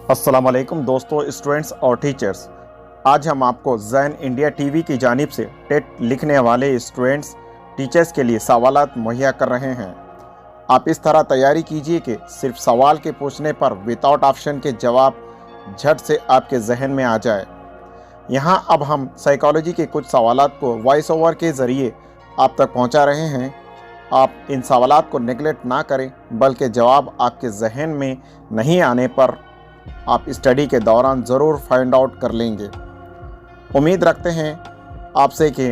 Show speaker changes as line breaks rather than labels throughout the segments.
अस्सलाम वालेकुम दोस्तों, स्टूडेंट्स और टीचर्स। आज हम आपको ज़ैन इंडिया टीवी की जानिब से टेट लिखने वाले स्टूडेंट्स टीचर्स के लिए सवालात मुहैया कर रहे हैं। आप इस तरह तैयारी कीजिए कि सिर्फ सवाल के पूछने पर विदाउट ऑप्शन के जवाब झट से आपके जहन में आ जाए। यहाँ अब हम साइकोलॉजी के कुछ सवालात को वॉइस ओवर के ज़रिए आप तक पहुँचा रहे हैं। आप इन सवालात को नेगलेक्ट ना करें, बल्कि जवाब आपके जहन में नहीं आने पर आप स्टडी के दौरान ज़रूर फाइंड आउट कर लेंगे। उम्मीद रखते हैं आपसे कि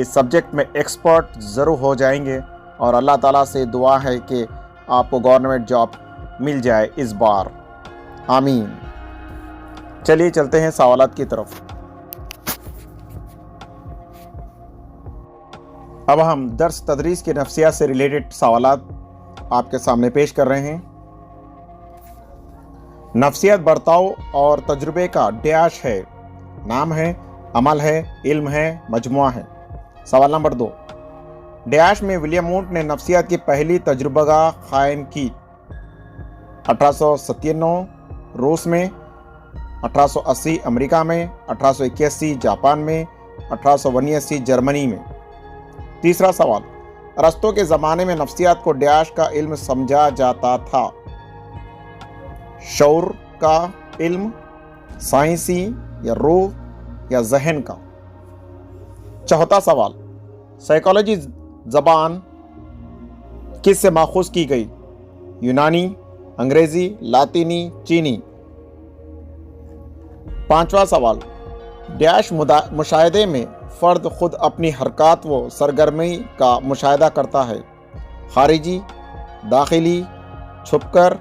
इस सब्जेक्ट में एक्सपर्ट ज़रूर हो जाएंगे और अल्लाह ताला से दुआ है कि आपको गवर्नमेंट जॉब मिल जाए इस बार, आमीन। चलिए चलते हैं सवालात की तरफ। अब हम दर्स तदरीस की नफ्सियात से रिलेटेड सवालात आपके सामने पेश कर रहे हैं। नफ्सियात बर्ताव और तजुर्बे का डैश है। नाम है, अमल है, इल्म है, मजमुआ है। सवाल नंबर 2, डैश में विलियम वुंट ने नफ्सियात की पहली तजुर्बगाह कायम की। 1897 रूस में, 1880 अमेरिका में, 1881 जापान में, 1882 जर्मनी में। तीसरा सवाल, अरस्तू के ज़माने में नफ्सियात को डैश का इल्म समझा जाता था। शऊर का इल्म, साइंसी या रूह या जहन का। चौथा सवाल, साइकोलॉजी ज़बान किस से माखूज़ की गई? यूनानी, अंग्रेज़ी, लातीनी, चीनी। पांचवा सवाल, डैश मुशाहिदे में फ़र्द खुद अपनी हरकत व सरगर्मी का मुशाहिदा करता है। खारिजी, दाखिली, छुपकर,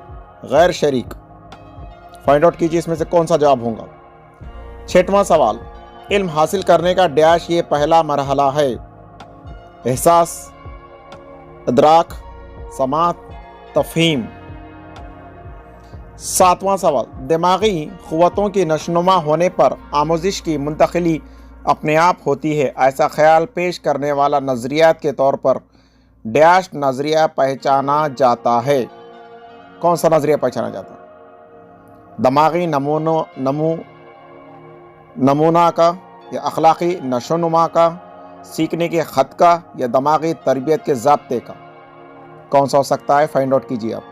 गैर शरीक। फाइंड आउट कीजिए इसमें से कौन सा जवाब होगा। छठवां सवाल, इल्म हासिल करने का डैश ये पहला मरहला है। एहसास, इदराक, समात, तफहीम। सातवां सवाल, दिमागी क़ुव्वतों की नशोनुमा होने पर आमोजिश की मुंतकिली अपने आप होती है। ऐसा ख्याल पेश करने वाला नज़रियात के तौर पर डैश नज़रिया पहचाना जाता है। कौन सा नज़रिया पहचाना जाता है? दिमागी नमूना का या अखलाक़ी नशोनुमा का, सीखने के ख़त का या दिमागी तरबियत के ज़ाब्ते का। कौन सा हो सकता है? फाइंड आउट कीजिए आप।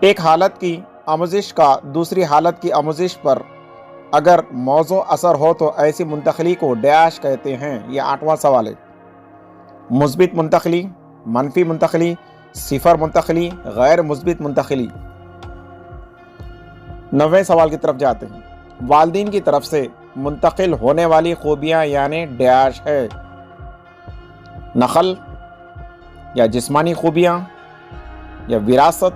एक हालत की आमोजिश का दूसरी हालत की आमोजिश पर अगर मौजू असर हो तो ऐसी मुंतकली को डैश कहते हैं। यह 8वां सवाल है। मुस्बित मुंतकली, मनफी मुंतकली, सिफर मुंतकली, गैर मुस्बित मुंतकली। 9वें सवाल की तरफ जाते हैं। वालिदैन की तरफ से मुंतकिल होने वाली खूबियाँ यानी डैश है। नकल या जिस्मानी खूबियाँ या विरासत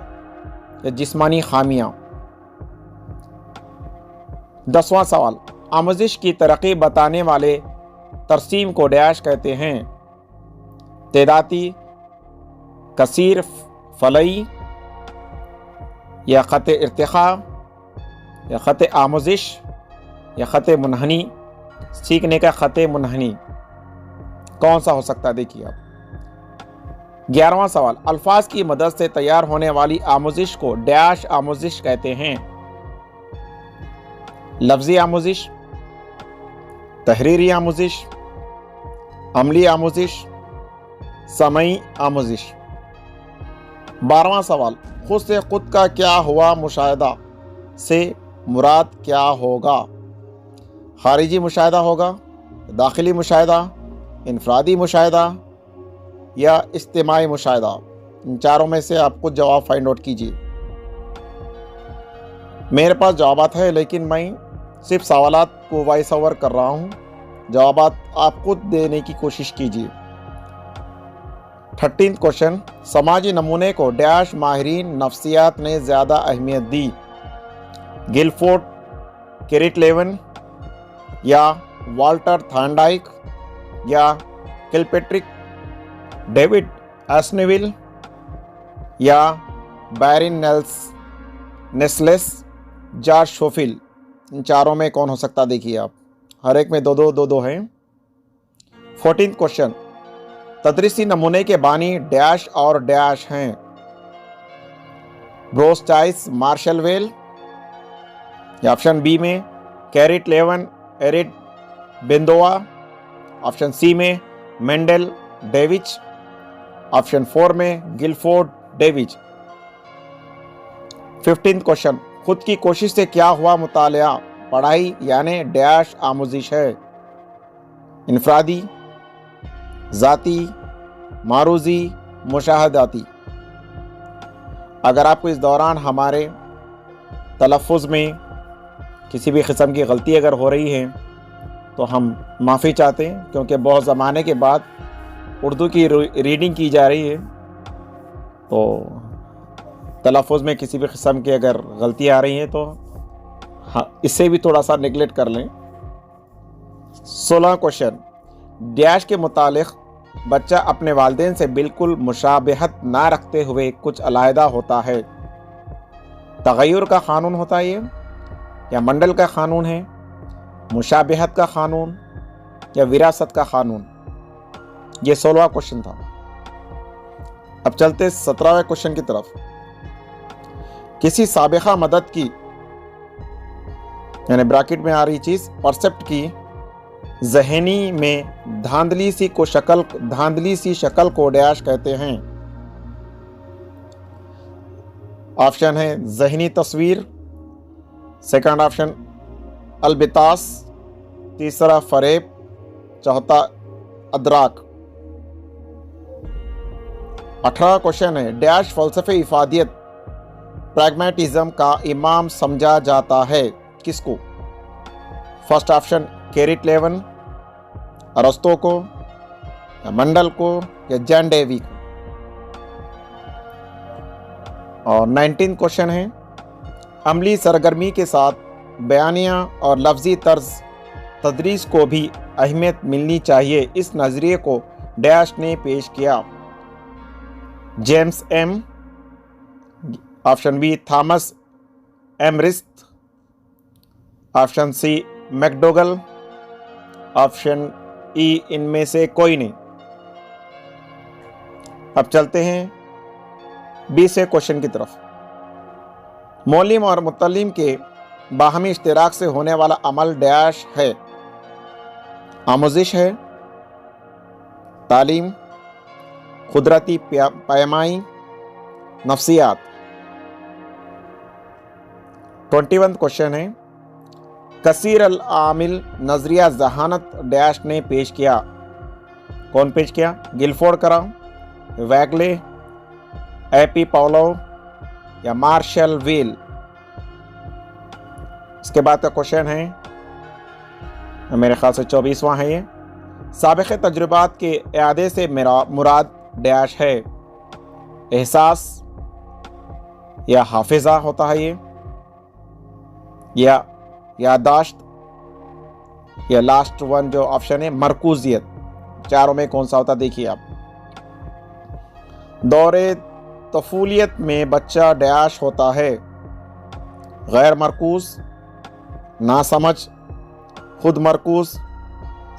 या जिस्मानी खामियाँ। 10वां सवाल, आमोजिश की तरक्की बताने वाले तरसीम को डैश कहते हैं। तेदाती, कसीर फलई या ख़त इर्तिक़ा या ख़त आमोजिश या ख़त मुनहनी, सीखने का ख़त मुनहनी। कौन सा हो सकता है? देखिए आप। 11वां सवाल, अल्फाज की मदद से तैयार होने वाली आमोजिश को डैश आमोजिश कहते हैं। लफ्ज़ी आमोजिश, तहरीरी आमोजिश, अमली आमोजिश, समई आमोजिश। 12वां सवाल, खुद से खुद का क्या हुआ मुशाहिदा से मुराद क्या होगा? खारिजी मुशाहिदा होगा, दाखिली मुशाहिदा, इनफरादी मुशाहिदा या इज्तिमाई मुशाहिदा। इन चारों में से आप कुछ जवाब फाइंड आउट कीजिए। मेरे पास जवाबात है, लेकिन मैं सिर्फ सवालात को वॉइस ओवर कर रहा हूँ। जवाबात आप खुद देने की कोशिश कीजिए। 13th क्वेश्चन, समाजी नमूने को डैश माहिरीन नफ्सियात ने ज़्यादा अहमियत दी। गिलफोर्ड, कैरेट लेवन या वाल्टर थॉर्नडाइक या किलपेट्रिक, डेविड एस्नेविल या बैरिन नेस्लेस, जॉर्ज शोफिल। इन चारों में कौन हो सकता? देखिए आप, हर एक में दो हैं। 14th क्वेश्चन, तदरीसी नमूने के बानी डैश और डैश हैं। ब्रोस चाइस मार्शल वेल, या ऑप्शन बी में कैरिट लेवन एरिड बेंदोआ, ऑप्शन सी में मेंडल डेविच, ऑप्शन 4 में गिलफोर्ड डेविच। 15th क्वेश्चन, खुद की कोशिश से क्या हुआ मुतालिया पढ़ाई यानी डैश आमुजिश है? इनफरादी, ज़ाती, मारूजी, मुशाहदाती। अगर आपको इस दौरान हमारे तलफ़ुज़ में किसी भी किस्म की गलती अगर हो रही है तो हम माफ़ी चाहते हैं, क्योंकि बहुत ज़माने के बाद उर्दू की रीडिंग की जा रही है, तो तलफ़ुज़ में किसी भी किस्म की अगर गलती आ रही है तो हाँ, इससे भी थोड़ा सा नेगलेक्ट कर लें। 16 क्वेश्चन, डैश के मुतालिक बच्चा अपने वालिदैन से बिल्कुल मुशाबहत ना रखते हुए कुछ अलहदा होता है। तगय्युर का क़ानून होता है ये, या मंडल का क़ानून है, मुशाबहत का क़ानून या विरासत का क़ानून? ये 16वां क्वेश्चन था। अब चलते 17वें क्वेश्चन की तरफ। किसी साबिक़ा मदद की यानी ब्रैकेट में आ रही चीज परसेप्ट की ज़हनी में धांधली सी शक्ल को डैश कहते हैं? ऑप्शन है ज़हनी तस्वीर, सेकंड ऑप्शन अलबितास, तीसरा फरेब, चौथा अदराक। 18वां क्वेश्चन है, डैश फ़लसफ़े इफ़ादियत प्रैग्मेटिज्म का इमाम समझा जाता है? किसको? फर्स्ट ऑप्शन कैरिट लेवन, अरस्तो को, या मंडल को, या जॉन डेवी को। और 19 क्वेश्चन है, अमली सरगर्मी के साथ बयानिया और लफ्ज़ी तर्ज तदरीस को भी अहमियत मिलनी चाहिए, इस नज़रिए को डैश ने पेश किया? James M, option B Thomas एमरिस्ट, option C McDougall, option E इनमें से कोई नहीं। अब चलते हैं 20वें क्वेश्चन की तरफ। मौलिम और मुतल्लिम के बाहमी इश्तिराक से होने वाला अमल डैश है? आमुजिश है, तालीम, कुदरती पैमाई, नफ्सियात। 21 क्वेश्चन है, कसीर अल आमिल नजरिया जहानत डैश ने पेश किया? कौन पेश किया? गिलफोर्ड करा, वैगले, एपी पाउलो, या मार्शल व्हील? इसके बाद का क्वेश्चन है मेरे ख्याल से 24वां है ये, साबिक़ तजुर्बात के इआदे से मुराद डैश है? एहसास या हाफिज़ा होता है ये, या यादाश्त, या लास्ट वन जो ऑप्शन है मरकूजियत? चारों में कौन सा होता देखिए आप। दौरे तफूलियत में बच्चा डैश होता है? गैर मरकूज, नासमझ, खुद मरकूज,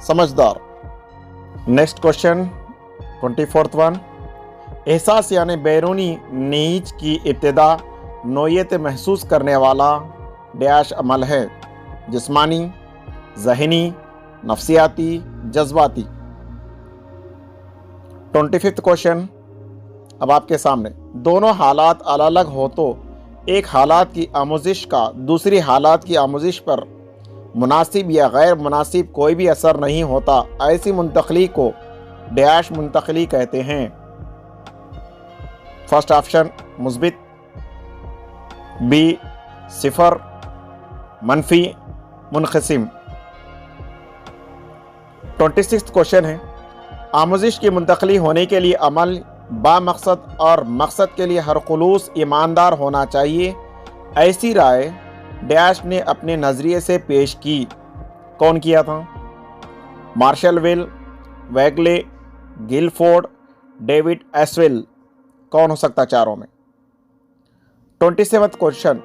समझदार। नेक्स्ट क्वेश्चन 24th वन, एहसास यानी बैरूनी नीच की इब्तिदा नोयत महसूस करने वाला डैश अमल है? जिस्मानी, ज़हनी, नफ्सियाती, जज्बाती। 25th क्वेश्चन अब आपके सामने, दोनों हालात अलग अलग हो तो एक हालात की आमुजिश का दूसरी हालात की आमुजिश पर मुनासिब या गैर मुनासिब कोई भी असर नहीं होता, ऐसी मुंतकली को डैश मुंतकली कहते हैं? फर्स्ट ऑप्शन मुस्बित, बी सिफर, मनफी, मुनक़सिम। 26th क्वेश्चन है, आमुजिश की मुंतकली होने के लिए अमल बामकसद और मकसद के लिए हर खुलूस ईमानदार होना चाहिए, ऐसी राय डैश ने अपने नज़रिए से पेश की? कौन किया था? मार्शल व्हील, वैगले, गिलफोर्ड, डेविड एसवेल। कौन हो सकता चारों में? 27th क्वेश्चन,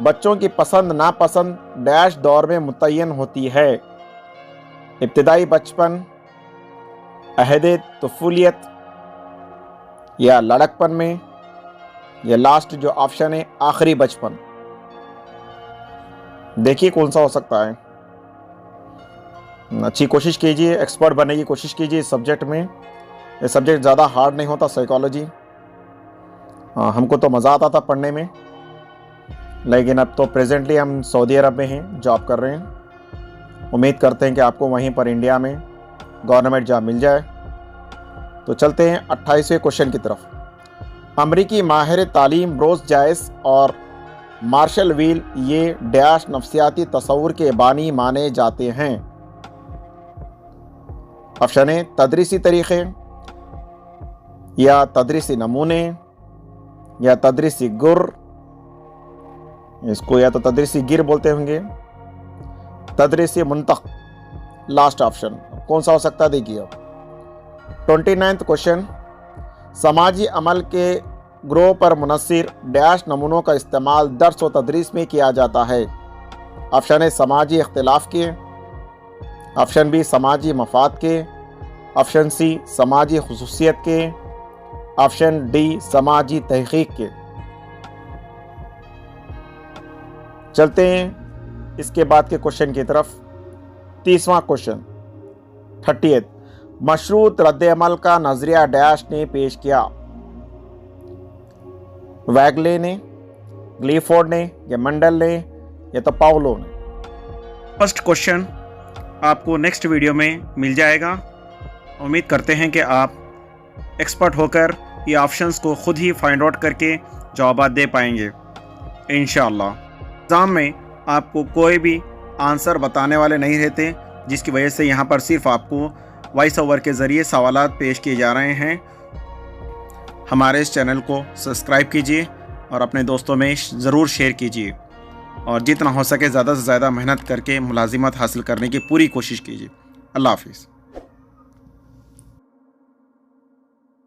बच्चों की पसंद नापसंद डैश दौर में मुतय्यन होती है? इब्तिदाई बचपन, अहद तफूलियत, या लड़कपन में, या लास्ट जो ऑप्शन है आखिरी बचपन? देखिए कौन सा हो सकता है। अच्छी कोशिश कीजिए, एक्सपर्ट बनने की कोशिश कीजिए इस सब्जेक्ट में। ये सब्जेक्ट ज़्यादा हार्ड नहीं होता, साइकोलॉजी। हमको तो मज़ा आता था पढ़ने में, लेकिन अब तो प्रेजेंटली हम सऊदी अरब में हैं, जॉब कर रहे हैं। उम्मीद करते हैं कि आपको वहीं पर इंडिया में गवर्नमेंट जॉब मिल जाए। तो चलते हैं 28वें क्वेश्चन की तरफ। अमरीकी माहिर तालीम ब्रूस जायस और मार्शल व्हील ये डैश नफ्सियाती तस्वुर के बानी माने जाते हैं। ऑप्शन ए तदरीसी तरीक़े, या तदरीसी नमूने, या तदरीसी गुर, इसको या तो तदरीसी गिर बोलते होंगे, तदरीसी मुंतक। लास्ट ऑप्शन कौन सा हो सकता है, देखिए अब 29वां क्वेश्चन। समाजी अमल के ग्रोह पर मुनस्सिर डैश नमूनों का इस्तेमाल दर्स व तदरीस में किया जाता है। ऑप्शन ए समाजी इख्तिलाफ के, ऑप्शन बी समाजी मफाद के, ऑप्शन सी समाजी खुसूसियत के, ऑप्शन डी समाजी तहकीक के। चलते हैं इसके बाद के क्वेश्चन की तरफ। 30वां क्वेश्चन 38। मशरूत रद्द-ए-अमल का नजरिया डैश ने पेश किया। वैगले ने, ग्लीफोर्ड ने, या मंडल ने, या तो पाउलो ने। फर्स्ट क्वेश्चन आपको नेक्स्ट वीडियो में मिल जाएगा। उम्मीद करते हैं कि आप एक्सपर्ट होकर ये ऑप्शंस को खुद ही फाइंड आउट करके जवाब दे पाएंगे इंशाअल्लाह। एग्ज़ाम में आपको कोई भी आंसर बताने वाले नहीं रहते, जिसकी वजह से यहाँ पर सिर्फ आपको वॉइस ओवर के ज़रिए सवालात पेश किए जा रहे हैं। हमारे इस चैनल को सब्सक्राइब कीजिए और अपने दोस्तों में ज़रूर शेयर कीजिए, और जितना हो सके ज़्यादा से ज़्यादा मेहनत करके मुलाजिमत हासिल करने की पूरी कोशिश कीजिए। अल्लाह हाफिज़।